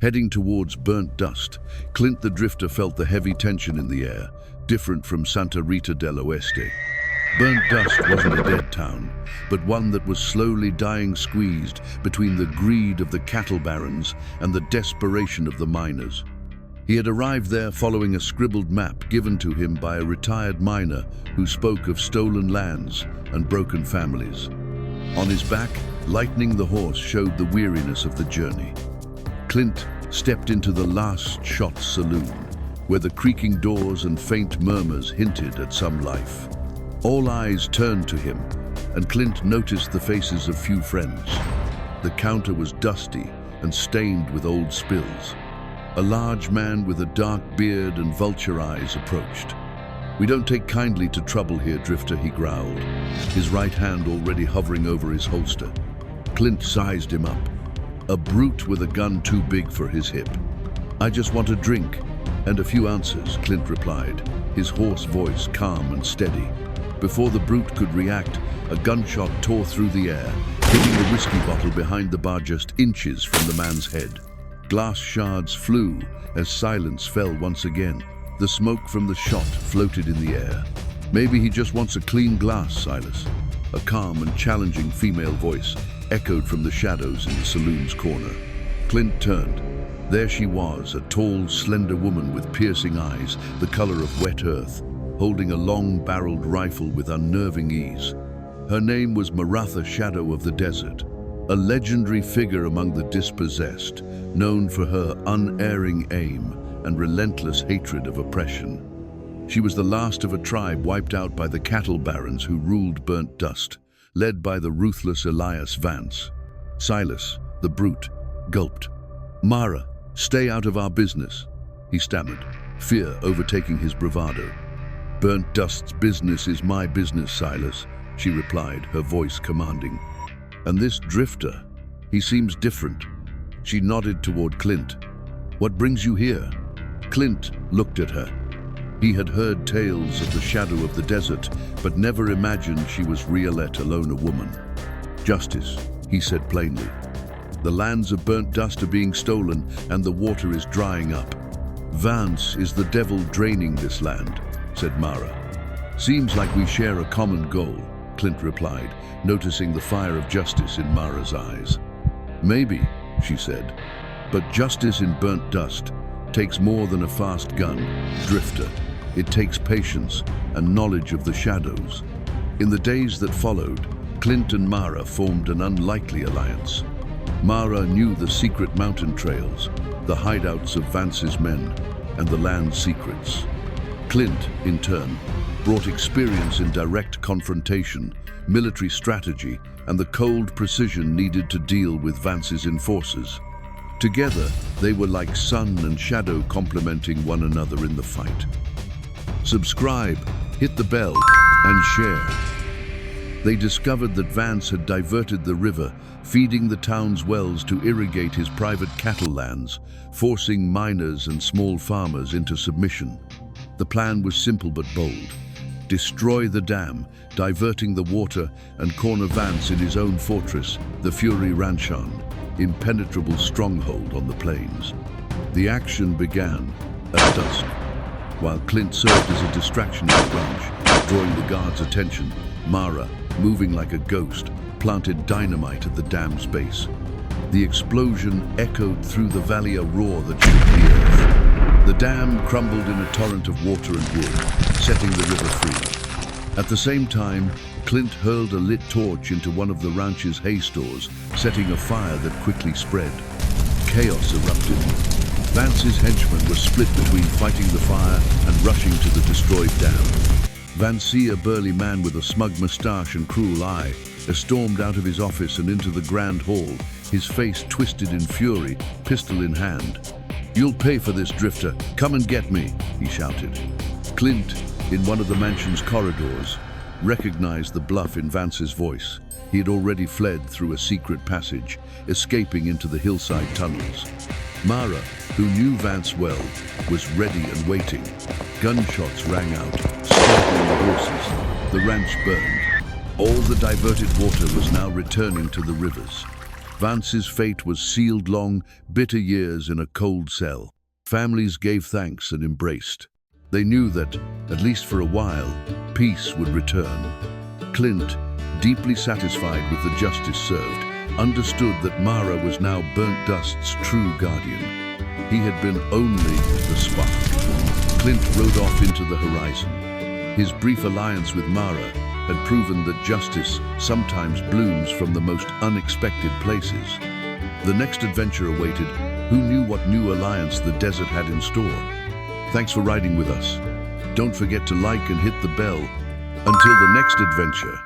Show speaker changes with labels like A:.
A: Heading towards burnt dust, Clint the Drifter felt the heavy tension in the air, different from Santa Rita del Oeste. Burnt dust wasn't a dead town, but one that was slowly dying, squeezed between the greed of the cattle barons and the desperation of the miners. He had arrived there following a scribbled map given to him by a retired miner who spoke of stolen lands and broken families. On his back, Lightning the horse showed the weariness of the journey. Clint stepped into the Last Shot Saloon, where the creaking doors and faint murmurs hinted at some life. All eyes turned to him, and Clint noticed the faces of few friends. The counter was dusty and stained with old spills. A large man with a dark beard and vulture eyes approached. "We don't take kindly to trouble here, Drifter," he growled, his right hand already hovering over his holster. Clint sized him up. A brute with a gun too big for his hip. "I just want a drink and a few ounces," Clint replied, his hoarse voice calm and steady. Before the brute could react, a gunshot tore through the air, hitting the whiskey bottle behind the bar just inches from the man's head. Glass shards flew as silence fell once again. The smoke from the shot floated in the air. "Maybe he just wants a clean glass, Silas." A calm and challenging female voice echoed from the shadows in the saloon's corner. Clint turned. There she was, a tall, slender woman with piercing eyes, the color of wet earth, holding a long-barreled rifle with unnerving ease. Her name was Maratha, Shadow of the Desert, a legendary figure among the dispossessed, known for her unerring aim and relentless hatred of oppression. She was the last of a tribe wiped out by the cattle barons who ruled burnt dust, led by the ruthless Elias Vance. Silas, the brute, gulped. "Mara, stay out of our business," he stammered, fear overtaking his bravado. "Burnt dust's business is my business, Silas," she replied, her voice commanding. "And this Drifter, he seems different." She nodded toward Clint. "What brings you here?" Clint looked at her. He had heard tales of the Shadow of the Desert, but never imagined she was Riolette alone, a woman. "Justice," he said plainly. "The lands of burnt dust are being stolen and the water is drying up. Vance is the devil draining this land," said Mara. "Seems like we share a common goal," Clint replied, noticing the fire of justice in Mara's eyes. "Maybe," she said, "but justice in burnt dust takes more than a fast gun, Drifter. It takes patience and knowledge of the shadows." In the days that followed, Clint and Mara formed an unlikely alliance. Mara knew the secret mountain trails, the hideouts of Vance's men, and the land's secrets. Clint, in turn, brought experience in direct confrontation, military strategy, and the cold precision needed to deal with Vance's enforcers. Together, they were like sun and shadow complementing one another in the fight. Subscribe, hit the bell, and share. They discovered that Vance had diverted the river, feeding the town's wells to irrigate his private cattle lands, forcing miners and small farmers into submission. The plan was simple but bold. Destroy the dam, diverting the water, and corner Vance in his own fortress, the Fury Ranchon, impenetrable stronghold on the plains. The action began at dusk. While Clint served as a distraction in the ranch, drawing the guards' attention, Mara, moving like a ghost, planted dynamite at the dam's base. The explosion echoed through the valley, a roar that shook the earth. The dam crumbled in a torrent of water and wood, setting the river free. At the same time, Clint hurled a lit torch into one of the ranch's hay stores, setting a fire that quickly spread. Chaos erupted. Vance's henchmen were split between fighting the fire and rushing to the destroyed dam. Vance, a burly man with a smug mustache and cruel eye, stormed out of his office and into the grand hall, his face twisted in fury, pistol in hand. "You'll pay for this, Drifter. Come and get me," he shouted. Clint, in one of the mansion's corridors, recognized the bluff in Vance's voice. He had already fled through a secret passage, escaping into the hillside tunnels. Mara, who knew Vance well, was ready and waiting. Gunshots rang out, startling the horses. The ranch burned. All the diverted water was now returning to the rivers. Vance's fate was sealed long, bitter years in a cold cell. Families gave thanks and embraced. They knew that, at least for a while, peace would return. Clint, deeply satisfied with the justice served, understood that Mara was now Burnt Dust's true guardian. He had been only the spark. Clint rode off into the horizon. His brief alliance with Mara had proven that justice sometimes blooms from the most unexpected places. The next adventure awaited. Who knew what new alliance the desert had in store? Thanks for riding with us. Don't forget to like and hit the bell. Until the next adventure.